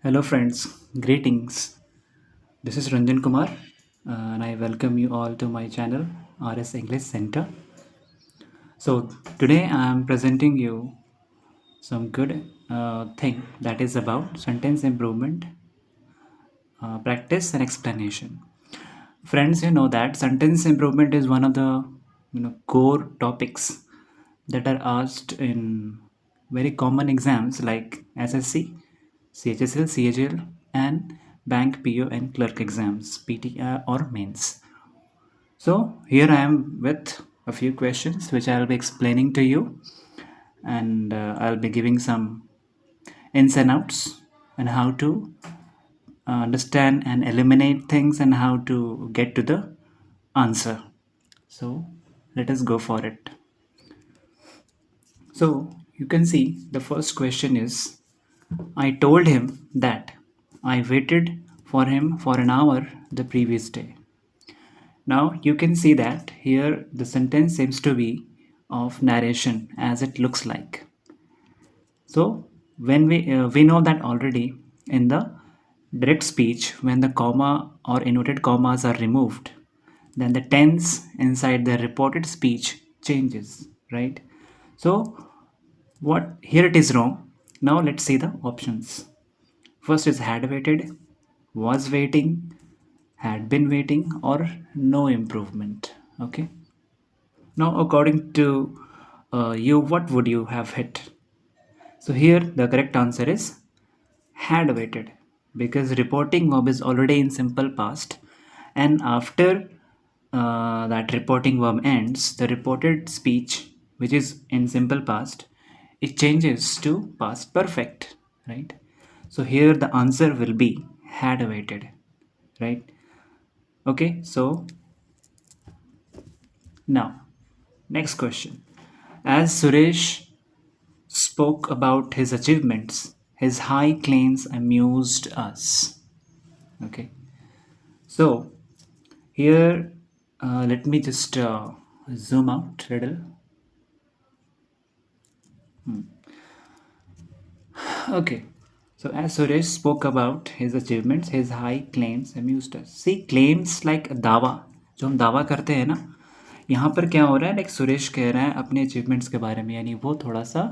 Hello, friends. Greetings. This is Ranjan Kumar, and I welcome you all to my channel, RS English Center. So, today I am presenting you some good thing that is about sentence improvement, practice, and explanation. Friends, you know that sentence improvement is one of the core topics that are asked in very common exams like SSC, CHSL, CHL, and bank PO and clerk exams, PTR or mains. So here I am with a few questions which I'll be explaining to you, and I'll be giving some ins and outs and how to understand and eliminate things and how to get to the answer. So let us go for it. So you can see the first question is, I told him that I waited for him for an hour the previous day. Now you can see that here the sentence seems to be of narration as it looks like. So when we know that already in the direct speech, when the comma or inverted commas are removed, then the tense inside the reported speech changes, right? So what here it is wrong. Now let's see the options. First is had waited, was waiting, had been waiting, or no improvement. Okay. Now according to you, what would you have hit? So here the correct answer is had waited, because reporting verb is already in simple past, and after that reporting verb ends, the reported speech, which is in simple past, it changes to past perfect, right? So here the answer will be had waited, right? Okay, so now next question. As Suresh spoke about his achievements, his high claims amused us. Okay, so here let me just zoom out a little. Okay, so as Suresh spoke about his achievements, his high claims amused us. See, claims like दावा, जो हम दावा करते हैं ना, यहाँ पर क्या हो रहा है, लाइक सुरेश कह रहा है अपने अचीवमेंट्स के बारे में, यानी वो थोड़ा सा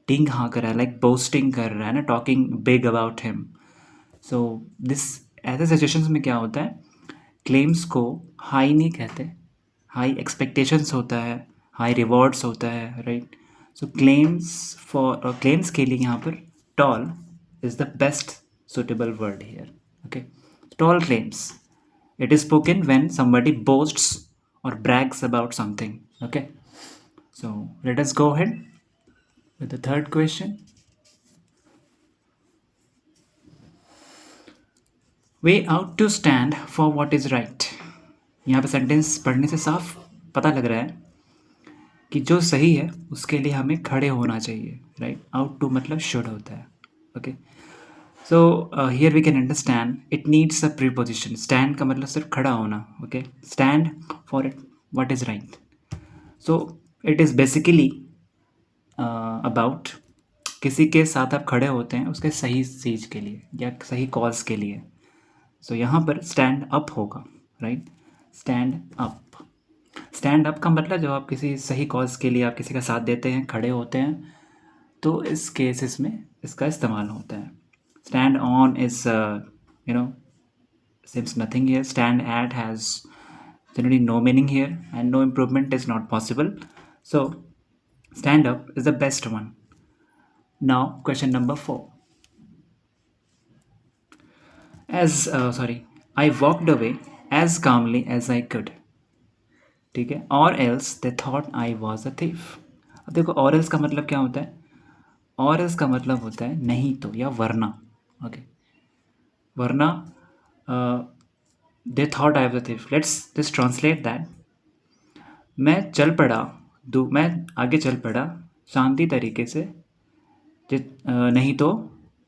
टिंग हाँ कर रहा है, लाइक बोस्टिंग कर रहा है ना, talking big about him. So this ऐसे सिचुएशंस में क्या होता है, क्लेम्स को हाई नहीं कहते, हाई एक्सपेक्टेशंस होता है, हाई रिवॉर्ड्स होता है, राइट? सो क्लेम्स के लिए यहाँ पर tall is the best suitable word here. Okay, tall claims, it is spoken when somebody boasts or brags about something. Okay, so let us go ahead with the third question. We ought to stand for what is right. यहाँ पे sentence पढ़ने से साफ पता लग रहा है कि जो सही है उसके लिए हमें खड़े होना चाहिए, राइट? आउट टू मतलब शुड होता है. Okay, so here we can understand it needs a preposition. Stand का मतलब सिर्फ खड़ा होना. Okay, stand for it what is right. So it is basically about किसी के साथ आप खड़े होते हैं उसके सही चीज़ के लिए या सही कॉज के लिए. सो यहाँ पर स्टैंड अप होगा, right? Stand up. Stand up का मतलब जब आप किसी सही कॉज के लिए आप किसी का साथ देते हैं, खड़े होते हैं, तो इस केसेस में इसका इस्तेमाल होता है. Stand on is you know seems nothing here. Stand at has generally no meaning here, and no improvement is not possible. So stand up is the best one. Now question number 4. I walked away as calmly as I could. ठीक है, और else they thought I was a thief. अब देखो, और else का मतलब क्या होता है? और एल्स का मतलब होता है नहीं तो या वरना. ओके, वरना they thought I was a thief. Let's just translate that. मैं आगे चल पड़ा शांति तरीके से, नहीं तो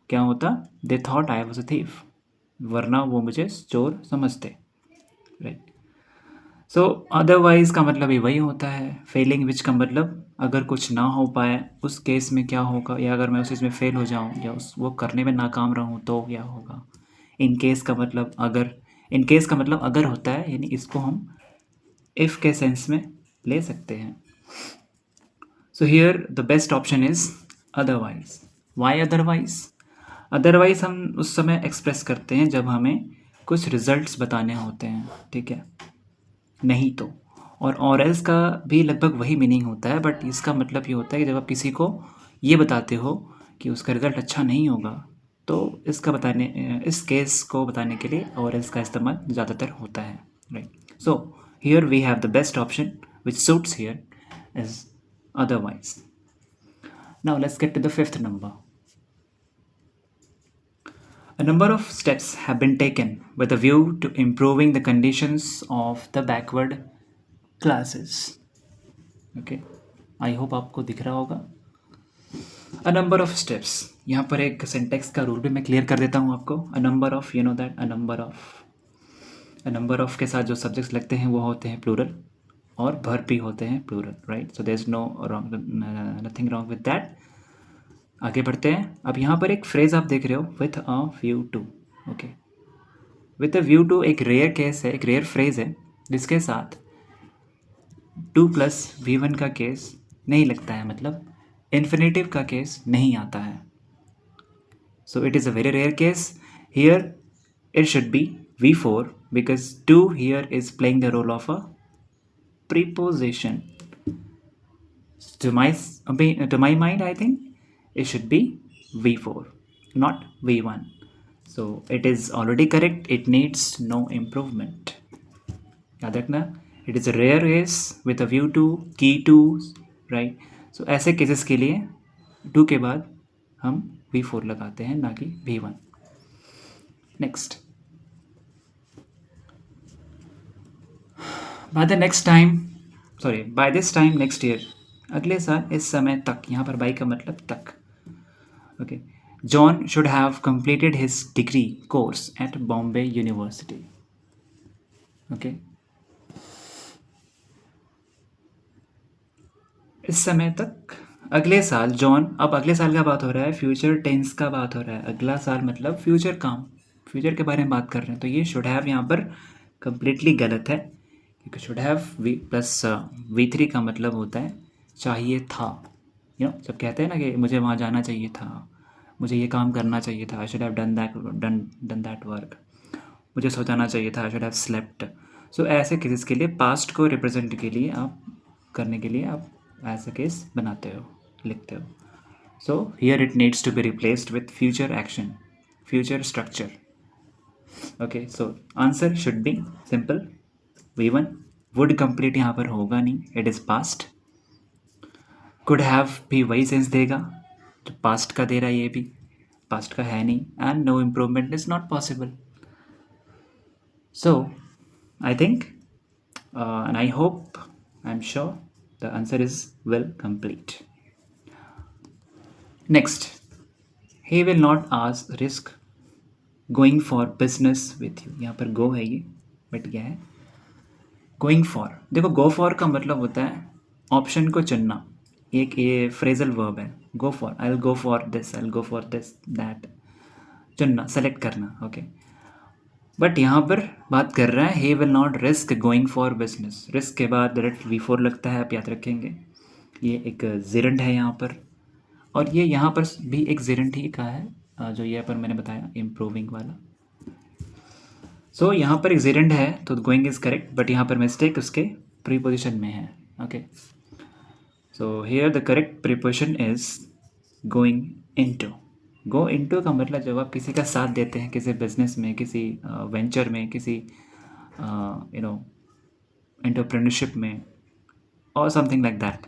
क्या होता? They thought I was a thief, वरना वो मुझे चोर समझते, राइट? सो अदरवाइज का मतलब ये वही होता है, फेलिंग विच का मतलब अगर कुछ ना हो पाए उस केस में क्या होगा, या अगर मैं उस चीज़ में फेल हो जाऊँ या उस वो करने में नाकाम रहूँ तो क्या होगा। इन केस का मतलब अगर, इन केस का मतलब अगर होता है, यानी इसको हम इफ़ के सेंस में ले सकते हैं। So here the best option is otherwise. Why otherwise? Otherwise हम उस समय एक्सप्रेस करते हैं जब हमें कुछ रिजल्ट्स बताने होते हैं, ठीक है, नहीं तो। और एल्स का भी लगभग वही मीनिंग होता है, बट इसका मतलब ये होता है कि जब आप किसी को ये बताते हो कि उसका रिजल्ट अच्छा नहीं होगा, तो इसका बताने, इस केस को बताने के लिए और एल्स का इस्तेमाल ज़्यादातर होता है, right. So here we have the best option which suits here is otherwise. Now let's get to the fifth number. A number of steps have been taken with a view to improving the conditions of the backward classes. Okay, I hope आपको दिख रहा होगा। A number of steps, यहाँ पर एक syntax का rule भी मैं क्लियर कर देता हूँ आपको। A number of, you know that a number of के साथ जो सब्जेक्ट्स लगते हैं वो होते हैं प्लूरल, और वर्ब भी होते हैं plural, right. So there is no wrong, nothing wrong with that. आगे बढ़ते हैं। अब यहाँ पर एक फ्रेज आप देख रहे हो, with a view to. Okay, with a view to एक रेयर केस है, एक रेयर फ्रेज है जिसके साथ टू प्लस वी वन का केस नहीं लगता है, मतलब इन्फिनेटिव का केस नहीं आता है। So it is a very rare case. Here it should be V4 because to here is playing the role of a preposition. To my mind, I think it should be V4, not V1. So it is already correct. It needs no improvement. याद रखना, it is a rare case with a view to key to, right? So ऐसे cases के लिए to के बाद हम V4 लगाते हैं, ना कि V1. Next. By this time next year, अगले साल इस समय तक, यहाँ पर बाई का मतलब तक, okay, John should have completed his degree course eight Bombay university. Okay, इस समय तक, अगले साल जॉन, अब अगले साल का बात हो रहा है, फ्यूचर टेंस का बात हो रहा है। अगला साल मतलब फ्यूचर काम, फ्यूचर के बारे में बात कर रहे हैं, तो ये शुड हैव यहाँ पर कंप्लीटली गलत है, क्योंकि should have we plus V3 का मतलब होता है चाहिए था। यू नो, जब कहते हैं ना कि मुझे वहाँ जाना चाहिए था, मुझे ये काम करना चाहिए था, I should have done that work, मुझे सो जाना चाहिए था, आई शुड हैव स्लेप्ट। सो ऐसे केसेस के लिए, पास्ट को रिप्रेजेंट के लिए आप करने के लिए आप ऐसा केस बनाते हो, लिखते हो। So here it needs to be replaced with future action, future structure. Okay, so answer should be simple V1। Would complete यहाँ पर होगा नहीं, it is past. Could have भी वही सेंस देगा जो पास्ट का दे रहा है, ये भी पास्ट का है नहीं, and no improvement is not possible. So I think and I hope, I am sure the answer is well complete. Next, he will not आज risk going for business with you. यहाँ पर गो है, ये but क्या है going for. देखो, go for का मतलब होता है ऑप्शन को चुनना, एक ये फ्रेजल वर्ब है। Go for, I will go for this, I will go for this that, चुनना, सेलेक्ट करना, ओके। बट यहाँ पर बात कर रहा है ही will not risk going for business. Risk के बाद डायरेक्ट V4 लगता है, आप याद रखेंगे। ये एक जेरेंट है यहाँ पर, और ये यहाँ पर भी एक जेरेंट ही का है, जो यहाँ पर मैंने बताया इम्प्रूविंग वाला। सो यहाँ पर एक जेरेंट है तो गोइंग इज करेक्ट, बट यहाँ पर मिस्टेक उसके प्रीपोजिशन में है, okay. So here the correct preposition is going into. Go into का मतलब जब आप किसी का साथ देते हैं, किसी बिजनेस में, किसी वेंचर में, किसी यू नो एंटरप्रेन्योरशिप में, और समथिंग लाइक दैट,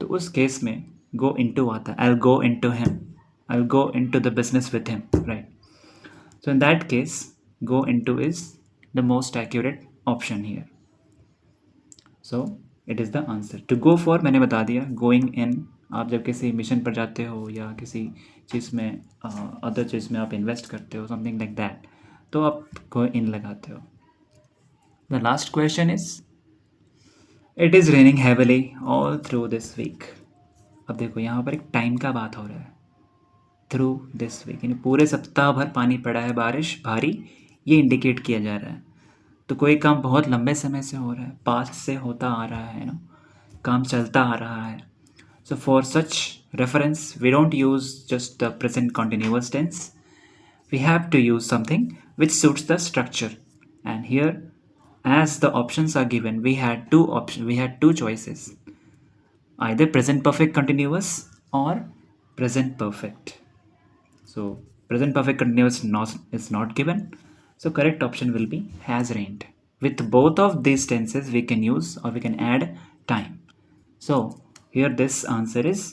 तो उस केस में गो इनटू आता है। I will go into him, I will go into the business with him, right. So in that case go into is the most accurate option here. So it is the answer. To go for मैंने बता दिया, going in, आप जब किसी mission पर जाते हो या किसी चीज़ में, अदर चीज़ में आप इन्वेस्ट करते हो, समथिंग लाइक दैट, तो आप गो इन लगाते हो। The last question is it is raining heavily all through this week. अब देखो यहाँ पर एक टाइम का बात हो रहा है, थ्रू दिस वीक यानी पूरे सप्ताह भर पानी पड़ा है, बारिश भारी, ये इंडिकेट किया जा रहा है। तो कोई काम बहुत लंबे समय से हो रहा है, पास्ट से होता आ रहा है ना, काम चलता आ रहा है। So for such reference, we don't use just the present continuous tense. We have to use something which suits the structure. And here, as the options are given, we had two options. We had two choices: either present perfect continuous or present perfect. So present perfect continuous is not given. So correct option will be has rained. With both of these tenses, we can use or we can add time. So here this answer is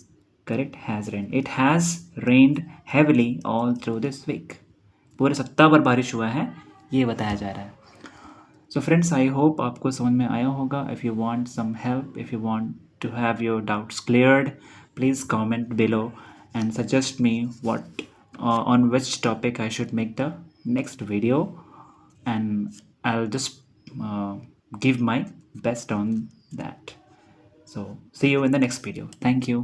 correct, has rained. It has rained heavily all through this week. पूरे सप्ताह भर बारिश हुआ है, ये बताया जा रहा है। So friends, I hope आपको समझ में आया होगा. If you want some help, if you want to have your doubts cleared, please comment below and suggest me what on which topic I should make the next video, and I'll just give my best on that. So see you in the next video. Thank you.